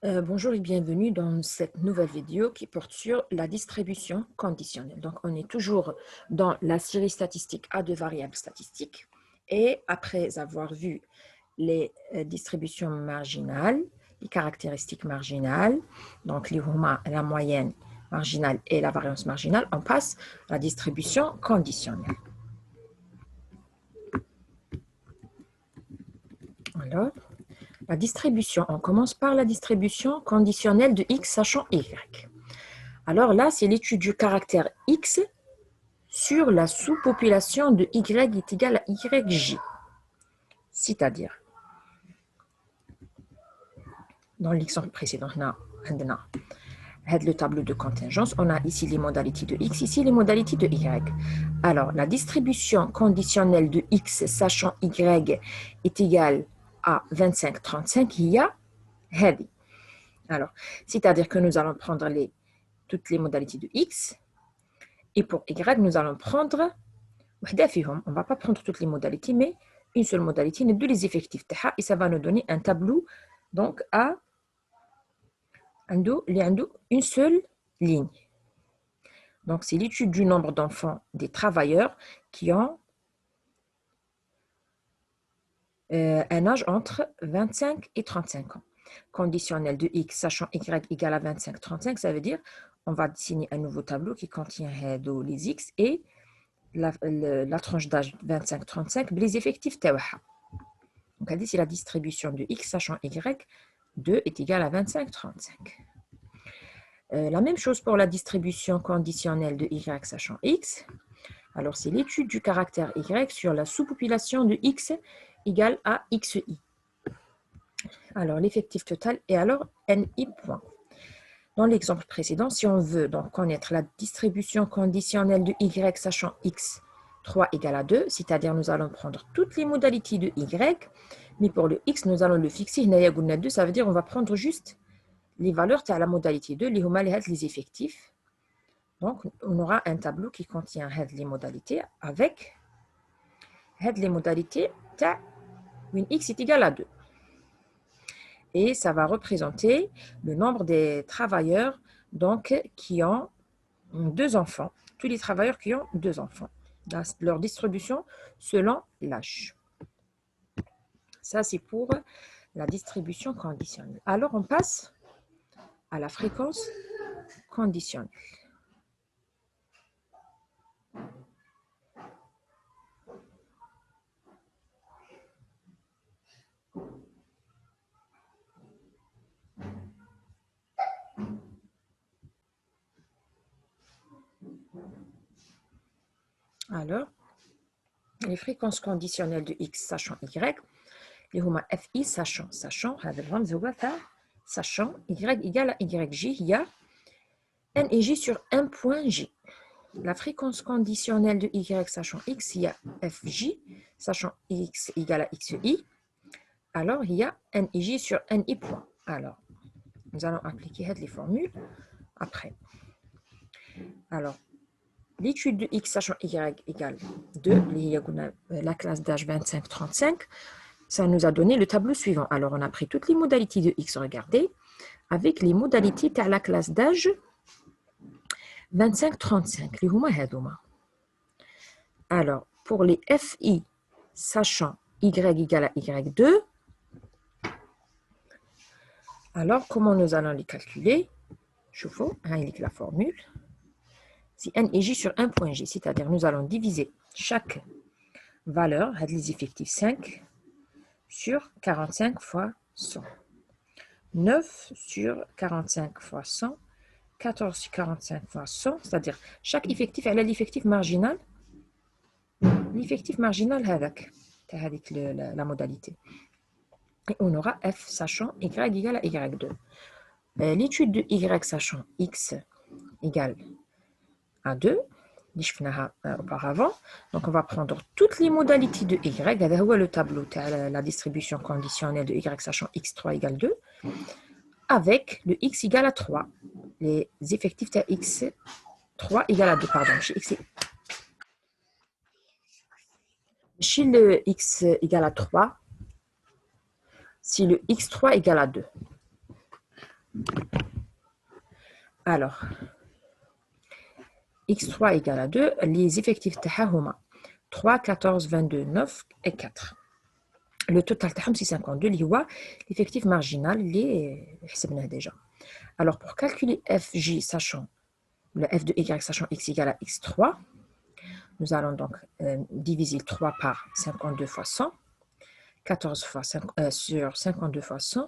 Bonjour et bienvenue dans cette nouvelle vidéo qui porte sur la distribution conditionnelle. Donc, on est toujours dans la série statistique à deux variables statistiques. Et après avoir vu les distributions marginales, les caractéristiques marginales, donc la moyenne marginale et la variance marginale, on passe à la distribution conditionnelle. Alors, la distribution, on commence par la distribution conditionnelle de x sachant y. Alors là, c'est l'étude du caractère x sur la sous-population de y est égale à yj. C'est-à-dire, dans l'exemple précédent, on a le tableau de contingence, on a ici les modalités de x, ici les modalités de y. Alors, la distribution conditionnelle de x sachant y est égale à 25,35, il y a هذه. Alors, c'est-à-dire que nous allons prendre toutes les modalités de x, et pour y, nous allons prendre, on ne va pas prendre toutes les modalités, mais une seule modalité, nous deux les effectifs, et ça va nous donner un tableau donc à une seule ligne. Donc, c'est l'étude du nombre d'enfants des travailleurs qui ont un âge entre 25 et 35 ans. Conditionnel de x sachant y égale à 25,35, ça veut dire on va dessiner un nouveau tableau qui contient les x et la tranche d'âge 25-35, les effectifs تاعها. Donc, c'est la distribution de x sachant y, 2 est égal à 25,35. La même chose pour la distribution conditionnelle de y sachant x. Alors, c'est l'étude du caractère y sur la sous-population de x égale à xi. Alors, l'effectif total est alors ni point. Dans l'exemple précédent, si on veut donc connaître la distribution conditionnelle de y sachant x, 3 égale à 2, c'est-à-dire nous allons prendre toutes les modalités de y, mais pour le x, nous allons le fixer. Ça veut dire qu'on va prendre juste les valeurs à la modalité 2, les effectifs. Donc, on aura un tableau qui contient les modalités avec les modalités où x est égal à 2. Et ça va représenter le nombre des travailleurs donc, qui ont 2 enfants. Tous les travailleurs qui ont 2 enfants. Leur distribution selon l'âge. Ça, c'est pour la distribution conditionnelle. Alors, on passe à la fréquence conditionnelle. Alors, les fréquences conditionnelles de x sachant y, les هما fi sachant, sachant y égale à yj, il y a n et j sur 1 point j. La fréquence conditionnelle de y sachant x, il y a fj sachant x égale à xi. Alors, il y a n et j sur ni point. Alors, nous allons appliquer les formules après. Alors, l'étude de x sachant y égale 2, la classe d'âge 25-35, ça nous a donné le tableau suivant. Alors, on a pris toutes les modalités de x, regardez, avec les modalités à la classe d'âge 25-35. Alors, pour les fi sachant y égale à y2, alors, comment nous allons les calculer? Chauffe-eau, la formule. C'est n et j sur 1 point j, c'est-à-dire nous allons diviser chaque valeur, les effectifs 5, sur 45 fois 100. 9 sur 45 fois 100, 14 sur 45 fois 100, c'est-à-dire chaque effectif a l'effectif marginal. L'effectif marginal avec la modalité. Et on aura f sachant y égale à y2. L'étude de y sachant x égale à 2, auparavant. Donc, on va prendre toutes les modalités de y. Le tableau de la distribution conditionnelle de y sachant x3 égale 2, avec le x égale à 3. Les effectifs de x3 égale à 2, pardon, chez x. Chez le x égale à 3, si le x3 égale à 2. Alors, x3 égale à 2, les effectifs تاعها 3, 14, 22, 9 et 4. Le total c'est 52, l'effectif marginal, il est déjà. Alors, pour calculer fj, sachant le f de y, sachant x égale à x3, nous allons donc diviser 3 par 52 fois 100, 14 fois 5, sur 52 fois 100,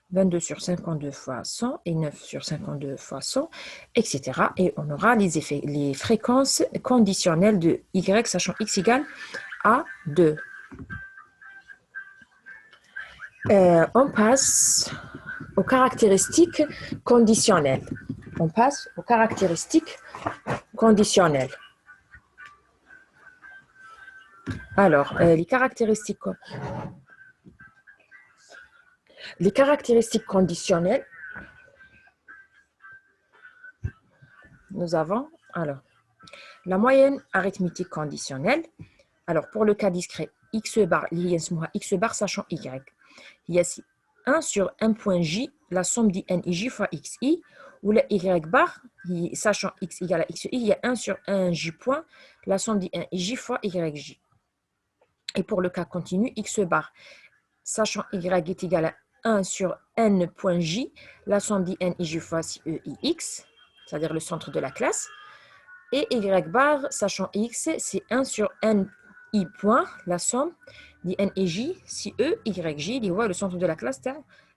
22 sur 52 fois 100 et 9 sur 52 fois 100, etc. Et on aura les fréquences conditionnelles de y, sachant x égale à 2. On passe aux caractéristiques conditionnelles. On passe aux caractéristiques conditionnelles. Alors, les caractéristiques conditionnelles, nous avons alors la moyenne arithmétique conditionnelle. Alors, pour le cas discret, x bar sachant y. Il y a 1 sur 1 point j, la somme d'in et j fois xi, ou la y bar, sachant x égale à xi, il y a 1 sur 1 j point, la somme d'in et j fois yj. Et pour le cas continu, x bar, sachant y est égal à 1 sur n point j, la somme d'in et j fois ix, c'est-à-dire le centre de la classe. Et y bar, sachant x, c'est 1 sur n i point, la somme d'in et j, si e, yj, le centre de la classe,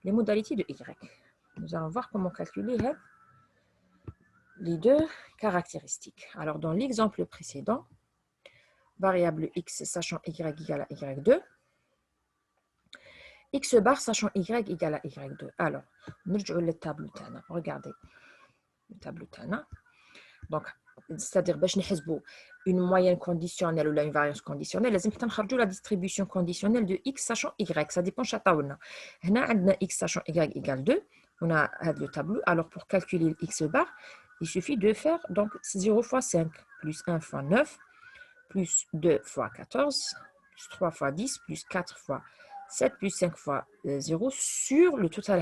les modalités de y. Nous allons voir comment calculer les deux caractéristiques. Alors, dans l'exemple précédent, variable x sachant y égale à y2, x bar sachant y égale à y2. Alors, le tableau tana. Regardez le tableau tana. Donc, c'est-à-dire une moyenne conditionnelle ou une variance conditionnelle, لازم نخرجوا la distribution conditionnelle de x sachant y. Ça dépend chataouna. هنا عندنا x sachant y égale 2. On a le tableau. Alors, pour calculer x bar, il suffit de faire donc 0 fois 5, plus 1 fois 9, plus 2 fois 14, plus 3 fois 10, plus 4 fois 7, plus 5 fois 0, sur le total,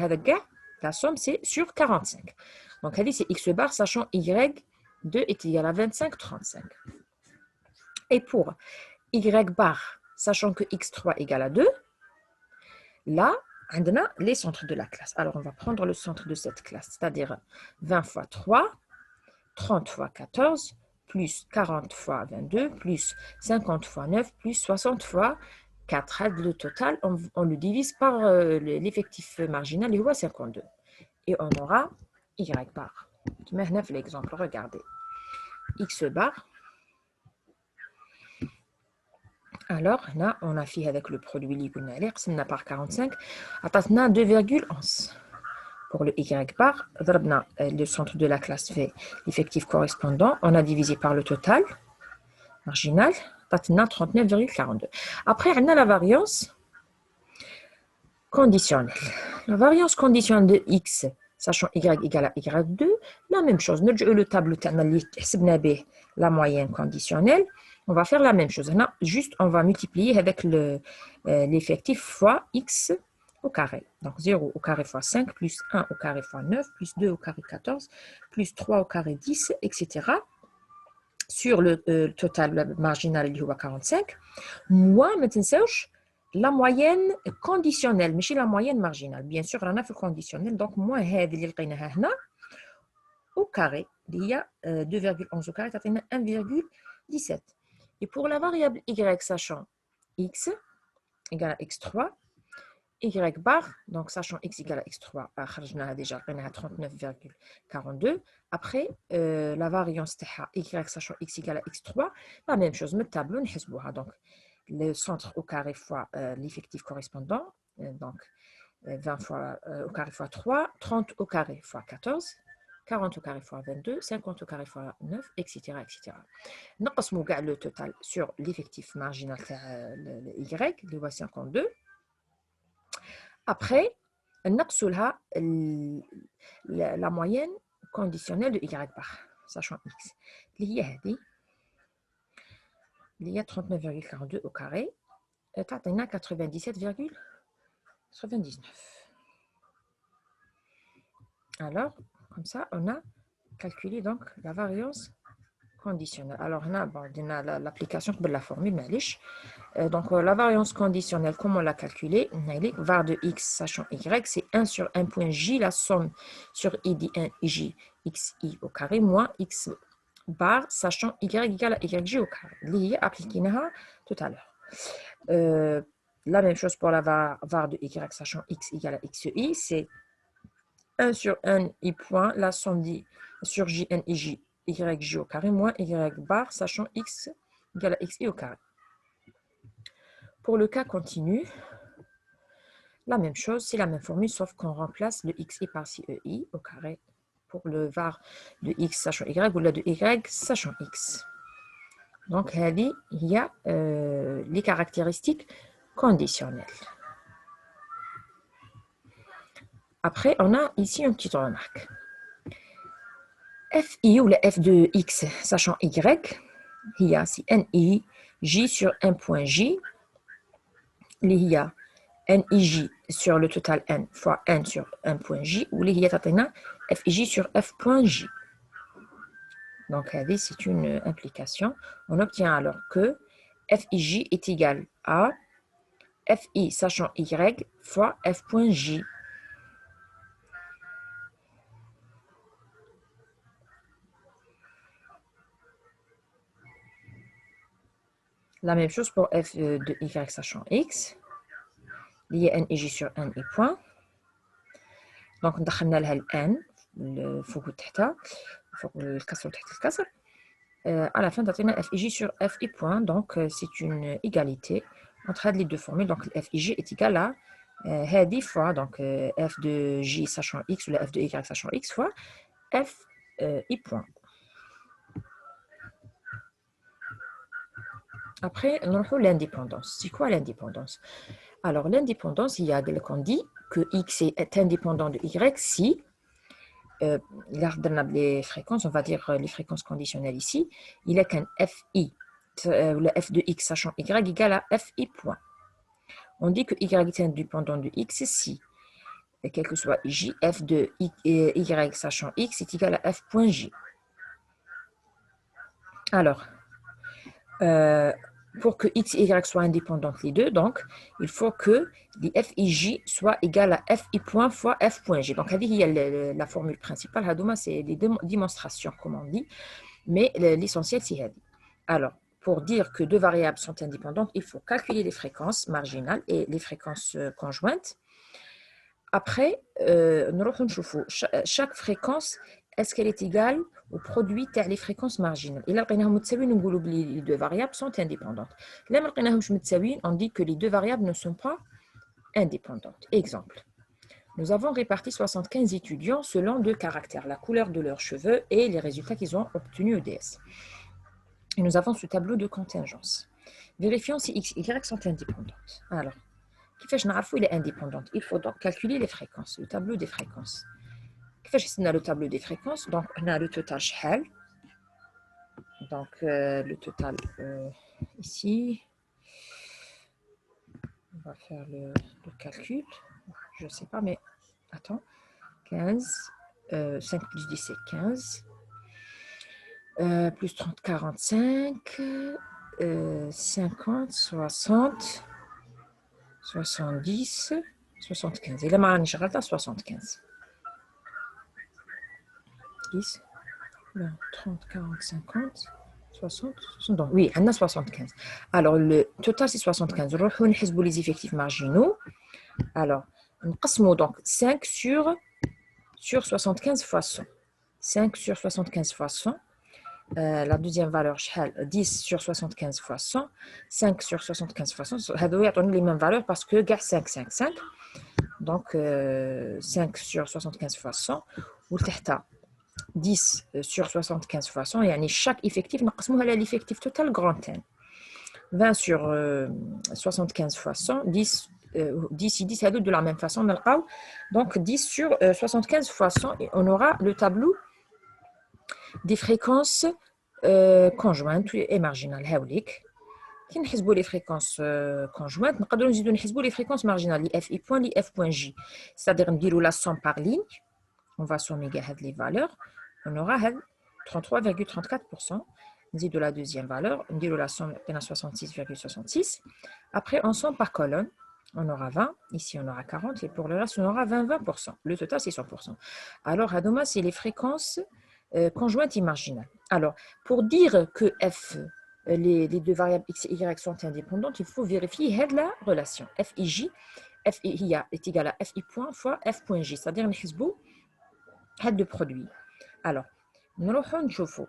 la somme, c'est sur 45. Donc, c'est x bar sachant y 2 est égal à 25, 35. Et pour y bar, sachant que x3 égale à 2, là, on a les centres de la classe. Alors, on va prendre le centre de cette classe, c'est-à-dire 20 fois 3, 30 fois 14, plus 40 fois 22, plus 50 fois 9, plus 60 fois 4. Le total, on le divise par l'effectif marginal, il est 52. Et on aura y bar. Maintenant, l'exemple, regardez. X bar. Alors, là, on a fait avec le produit ligonalaire, c'est par 45, on a 2,11. Pour le y bar, le centre de la classe fait l'effectif correspondant, on a divisé par le total marginal, on a 39,42. Après, on a la variance conditionnelle. La variance conditionnelle de x, sachant y égale à y2, la même chose. Le tableau la moyenne conditionnelle, on va faire la même chose. Juste, on va multiplier avec l'effectif fois x au carré. Donc, 0 au carré fois 5, plus 1 au carré fois 9, plus 2 au carré 14, plus 3 au carré 10, etc. Sur le total marginal, il y a 45. Moi, maintenant, la moyenne conditionnelle, mais la moyenne marginale. Bien sûr, on a fait conditionnel. Donc, moi, au carré, il y a 2,11 au carré, ça fait 1,17. Et pour la variable y, sachant x égale à x3, y bar, donc sachant x égale à x3, on a déjà 39,42. Après, la variance y sachant x égale à x3, la même chose, le tableau, donc le centre au carré fois l'effectif correspondant, donc 20 fois au carré fois 3, 30 au carré fois 14, 40 au carré fois 22, 50 au carré fois 9, etc. etc. نقسموا كاع le total sur l'effectif marginal le y, اللي هو 52. Après, نقصوا لها la moyenne conditionnelle de y bar, sachant x, اللي هي هذه اللي هي 39,42 au carré, تعطينا 97,99. Alors, comme ça, on a calculé donc la variance conditionnelle. Alors, on a l'application de la formule, donc la variance conditionnelle, comment on l'a calculée? Var de x sachant y, c'est 1 sur 1 point j, la somme sur i dit 1 j, xi au carré, moins x bar sachant y égale à yj au carré. Lié appliqué tout à l'heure. La même chose pour la var de y sachant x égale à xi, c'est 1 sur 1 i point, la somme dit sur j n i j, yj au carré, moins y bar sachant x égale à xi au carré. Pour le cas continu, la même chose, c'est la même formule, sauf qu'on remplace le xi par ci au carré pour le var de x sachant y ou là de y sachant x. Donc, il y a les caractéristiques conditionnelles. Après, on a ici une petite remarque. Fi ou la f de x sachant y, il y a si ni j sur 1 point j, il y a nij sur le total n fois n sur 1 point j, ou il y a fij sur f point j. Donc, c'est une implication. On obtient alors que fij est égal à fi sachant y fois f point j. La même chose pour f de y sachant x. Il y a nij sur n et point. Donc, on a le n, le fouq تحتها, فوق الكسر تحت الكسر. À la fin, on a fij sur f et point. Donc, c'est une égalité entre les deux formules. Donc, fij est égal à هذه fois donc f de j sachant x ou la f de y sachant x fois f et point. Après, on a l'indépendance. C'est quoi l'indépendance? Alors, l'indépendance, il y a qu'on dit que x est indépendant de y si, les fréquences, on va dire les fréquences conditionnelles ici, il est qu'un fi, le f de x sachant y égale à fi point. On dit que y est indépendant de x si, quel que soit j, f de y sachant x est égal à f point j. Alors, pour que x et y soient indépendantes les deux, donc, il faut que les f et j soient égales à f i point fois f point j. Donc, il y a la formule principale, c'est les démonstrations, comme on dit, mais l'essentiel, c'est Hadi. Alors, pour dire que deux variables sont indépendantes, il faut calculer les fréquences marginales et les fréquences conjointes. Après, chaque fréquence, est-ce qu'elle est égale au produit des fréquences marginales? Et là, les deux variables sont indépendantes. Là, on dit que les deux variables ne sont pas indépendantes. Exemple, nous avons réparti 75 étudiants selon deux caractères, la couleur de leurs cheveux et les résultats qu'ils ont obtenus au DS. Et nous avons ce tableau de contingence. Vérifions si x et y sont indépendantes. Alors, il est indépendant. Il faut donc calculer les fréquences, le tableau des fréquences. On a le tableau des fréquences, donc on a le total shell. Donc le total ici. On va faire le calcul. Je ne sais pas, mais attends. 15, 5 plus 10 c'est 15. Plus 30, 45. 50, 60. 70, 75. Et là, je suis à 75. 10, 20, 30, 40, 50, 60, 60. Oui, on a 75. Alors, le total, c'est 75. On va les effectifs marginaux. Alors, on passe donc 5 sur 75 fois 100. 5 sur 75 fois 100. La deuxième valeur, 10 sur 75 fois 100. 5 sur 75 fois 100. Ça doit donner les mêmes valeurs parce que 5, 5, 5. Donc, 5 sur 75 fois 100. Ou 10 sur 75 fois 100. Et chaque effectif, nous avons l'effectif total grand N. 20 sur 75 fois 100. 10 et 10, ça doit de la même façon. Donc, 10 sur 75 fois 100. Et on aura le tableau des fréquences conjointes et marginales. Qui نحسبوا les fréquences conjointes, نقدروا نزيدوا نحسبوا les fréquences marginales, les f i point, les f point j. C'est-à-dire نديروا la somme par ligne on va sommer les valeurs, on aura 33,34%. De la deuxième valeur, on dit la somme est 66,66. Après, on somme par colonne, on aura 20, ici on aura 40, et pour le reste, on aura 20%. Le total, c'est 100%. Alors, Hadoma, c'est les fréquences conjointes et marginales. Alors, pour dire que F, les deux variables X et Y sont indépendantes, il faut vérifier la relation. FIJ, FIA est égal à FI point fois F.J, c'est-à-dire nous avons deux produits. Alors, nous allons نشوفوا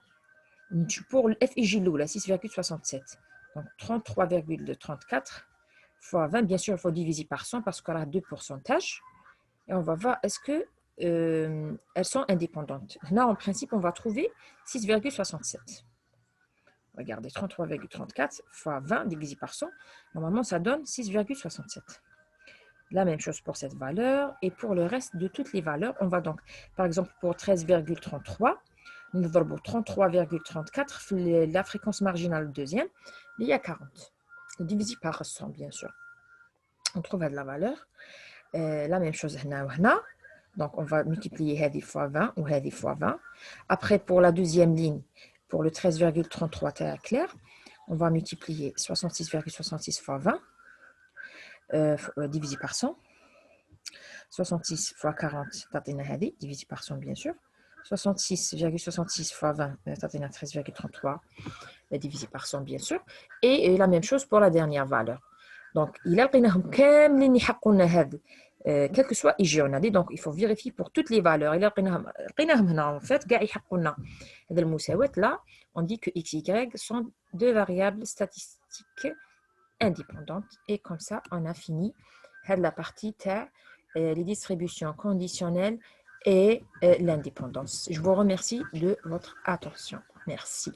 pour le FIJ là 6,67, donc 33,34 fois 20, bien sûr il faut diviser par 100 parce qu'on a deux pourcentages et on va voir est-ce que elles sont indépendantes. Là en principe on va trouver 6,67. Regardez, 33,34 fois 20 divisé par 100, normalement ça donne 6,67. La même chose pour cette valeur et pour le reste de toutes les valeurs, on va donc, par exemple pour 13,33, nous avons 33,34, la fréquence marginale deuxième, il y a 40, divisé par 100 bien sûr. On trouve la valeur, la même chose donc on va multiplier Hadi fois 20 ou Hadi fois 20. Après pour la deuxième ligne, pour le 13,33 très clair, on va multiplier 66,66 fois 20. Divisé par 100. 66 fois 40, divisé par 100 bien sûr. 66,66 fois 20, 13,33, divisé par 100 bien sûr. Et la même chose pour la dernière valeur. Donc, il a quel que soit IJ, on a dit, donc il faut vérifier pour toutes les valeurs. Il a en fait, là, on dit que X, Y sont deux variables statistiques indépendantes. Et comme ça, on a fini la partie les distributions conditionnelles et l'indépendance. Je vous remercie de votre attention. Merci.